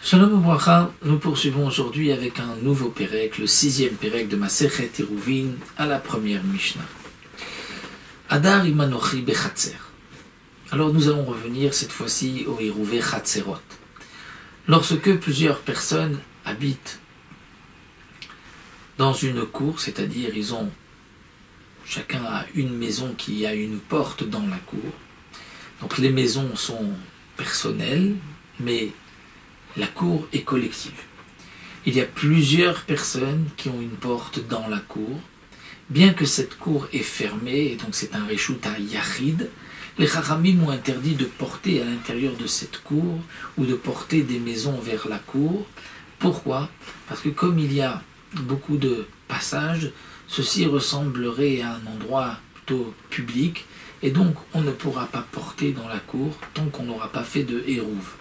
Shalom Ubracha, nous poursuivons aujourd'hui avec un nouveau Pérec, le 6e Pérec de Masechet Eruvin, à la première Mishnah. Adar imanochi bechatzer. Alors nous allons revenir cette fois-ci au Eruvé Chatzerot. Lorsque plusieurs personnes habitent dans une cour, c'est-à-dire ils ont chacun a une maison qui a une porte dans la cour. Donc les maisons sont personnelles, mais la cour est collective. Il y a plusieurs personnes qui ont une porte dans la cour. Bien que cette cour est fermée, et donc c'est un Reshut Yachid, les Chachamim ont interdit de porter à l'intérieur de cette cour ou de porter des maisons vers la cour. Pourquoi? Parce que comme il y a beaucoup de passages, ceci ressemblerait à un endroit plutôt public, et donc on ne pourra pas porter dans la cour tant qu'on n'aura pas fait de Hérouv.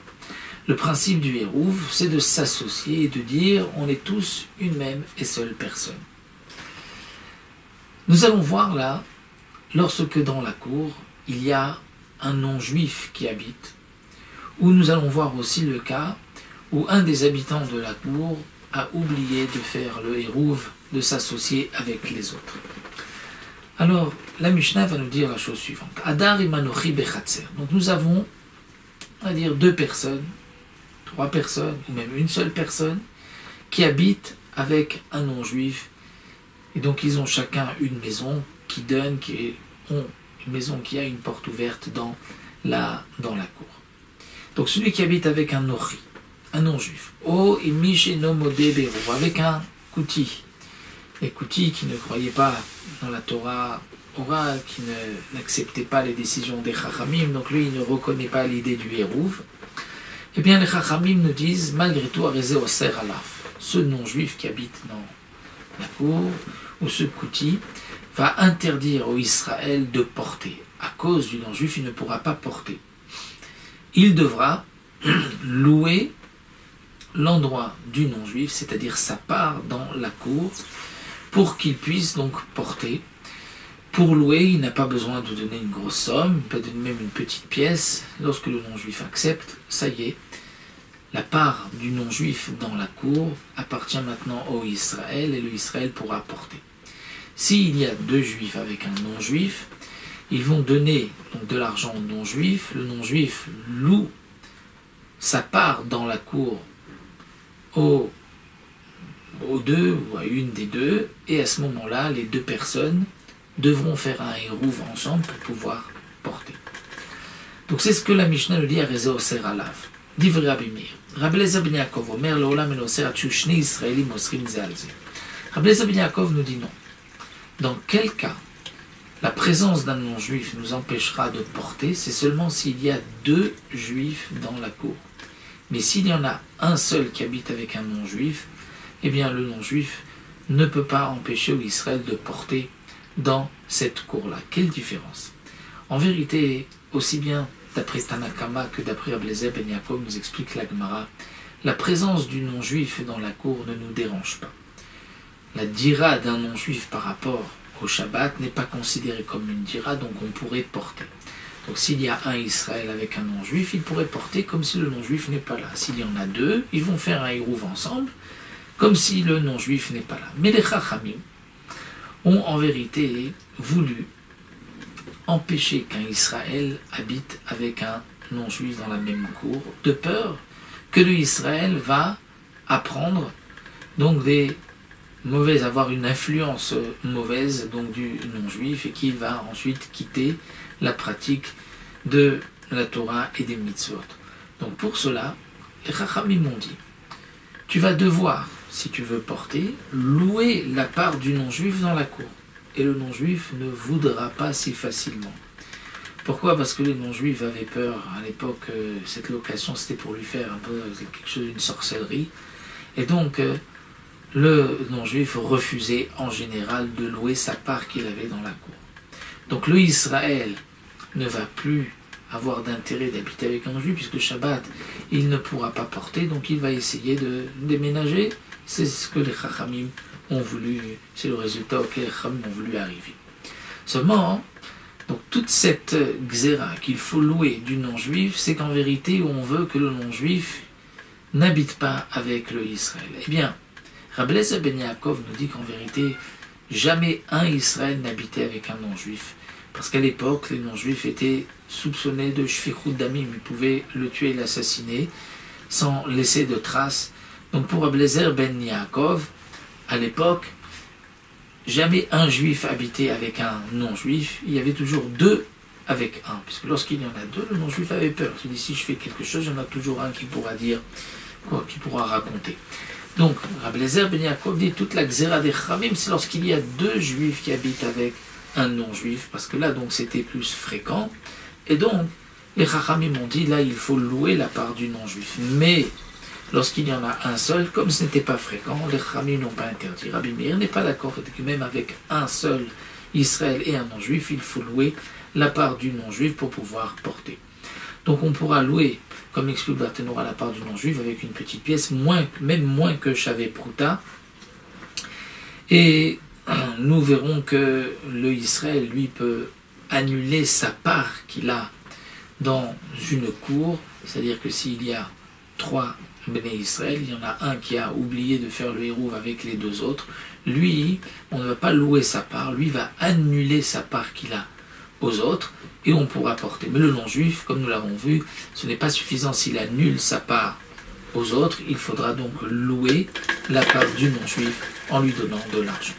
Le principe du Hérouv, c'est de s'associer et de dire on est tous une même et seule personne. Nous allons voir là, lorsque dans la cour, il y a un non-juif qui habite, ou nous allons voir aussi le cas où un des habitants de la cour a oublié de faire le Hérouv, de s'associer avec les autres. Alors, la Mishnah va nous dire la chose suivante. Adar imanochi bechatzer. Donc nous avons, on va dire, deux personnes, trois personnes, ou même une seule personne, qui habitent avec un non-juif. Et donc ils ont chacun une maison qui donne, ont une maison qui a une porte ouverte dans la cour. Donc celui qui habite avec un nochi, un non-juif, o imisheno modé berou, avec un kouti. Les koutis qui ne croyaient pas dans la Torah orale, qui n'acceptaient pas les décisions des Chachamim, donc lui il ne reconnaît pas l'idée du Hérouv. Eh bien, les Chachamim nous disent, malgré tout, Arézé Oser Alaf, ce non-juif qui habite dans la cour, ou ce kouti, va interdire au Israël de porter. À cause du non-juif, il ne pourra pas porter. Il devra louer l'endroit du non-juif, c'est-à-dire sa part dans la cour, pour qu'il puisse donc porter. Pour louer, il n'a pas besoin de donner une grosse somme, il peut donner même une petite pièce. Lorsque le non-juif accepte, ça y est, la part du non-juif dans la cour appartient maintenant au Israël et le Israël pourra porter. S'il y a deux juifs avec un non-juif, ils vont donner donc de l'argent au non-juif, le non-juif loue sa part dans la cour aux deux ou à une des deux, et à ce moment-là, les deux personnes devront faire un Hérouv ensemble pour pouvoir porter. Donc c'est ce que la Mishnah nous dit à Rézé Oser Alav. Divrei Rabbi Meir. Rabbi Eliezer ben Yaakov omer leolam en oser atshu shnei Israelim osrim ze al ze. Rabbi Eliezer ben Yaakov nous dit non. Dans quel cas la présence d'un non-juif nous empêchera de porter? C'est seulement s'il y a deux juifs dans la cour. Mais s'il y en a un seul qui habite avec un non-juif, eh bien le non-juif ne peut pas empêcher au Israël de porter dans cette cour-là. Quelle différence? En vérité, aussi bien d'après Tanakama que d'après Rabbi Eliezer ben Yaakov nous explique la Gemara, la présence du non-juif dans la cour ne nous dérange pas. La dira d'un non-juif par rapport au Shabbat n'est pas considérée comme une dira, donc on pourrait porter. Donc s'il y a un Israël avec un non-juif, il pourrait porter comme si le non-juif n'est pas là. S'il y en a deux, ils vont faire un Hérouv ensemble, comme si le non-juif n'est pas là. Mais les Chachamim ont en vérité voulu empêcher qu'un Israël habite avec un non-juif dans la même cour, de peur que le Israël va apprendre donc avoir une influence mauvaise donc du non-juif et qu'il va ensuite quitter la pratique de la Torah et des mitzvot. Donc pour cela, les Chachamim m'ont dit, tu vas devoir, si tu veux porter, louer la part du non-juif dans la cour. Et le non-juif ne voudra pas si facilement. Pourquoi? Parce que les non-juifs avaient peur. À l'époque, cette location, c'était pour lui faire un peu quelque chose d'une sorcellerie. Et donc, le non-juif refusait en général de louer sa part qu'il avait dans la cour. Donc le Israël ne va plus avoir d'intérêt d'habiter avec un non-juif, puisque Shabbat, il ne pourra pas porter, donc il va essayer de déménager. C'est ce que les Chachamim ont voulu, c'est le résultat auquel les Chachamim ont voulu arriver. Seulement, donc toute cette xéra qu'il faut louer du non-juif, c'est qu'en vérité, on veut que le non-juif n'habite pas avec le Israël. Eh bien, Rabbi Eliezer ben Yaakov nous dit qu'en vérité, jamais un Israël n'habitait avec un non-juif. Parce qu'à l'époque, les non-juifs étaient soupçonnés de shfichut damim, ils pouvaient le tuer et l'assassiner sans laisser de traces. Donc pour Rabbi Eliezer ben Yaakov, à l'époque, jamais un juif habitait avec un non-juif, il y avait toujours deux avec un, puisque lorsqu'il y en a deux, le non-juif avait peur. Il dit, si je fais quelque chose, il y en a toujours un qui pourra dire, qui pourra raconter. Donc, Rabbi Eliezer ben Yaakov dit, toute la xéra des Chachamim, c'est lorsqu'il y a deux juifs qui habitent avec un non-juif, parce que là, donc, c'était plus fréquent, et donc, les Chachamim ont dit, là, il faut louer la part du non-juif. Mais, lorsqu'il y en a un seul, comme ce n'était pas fréquent, les Chachamim n'ont pas interdit. Rabbi Meir n'est pas d'accord que même avec un seul Israël et un non-juif, il faut louer la part du non-juif pour pouvoir porter. Donc on pourra louer, comme explique Barthénoura, la part du non-juif avec une petite pièce, même moins que Shavé Prouta. Et nous verrons que le Israël, lui, peut annuler sa part qu'il a dans une cour, c'est-à-dire que s'il y a 3 Béné Israël, il y en a un qui a oublié de faire le hérouv avec les 2 autres, lui, on ne va pas louer sa part, lui va annuler sa part qu'il a aux autres, et on pourra porter. Mais le non-juif, comme nous l'avons vu, ce n'est pas suffisant s'il annule sa part aux autres, il faudra donc louer la part du non-juif en lui donnant de l'argent.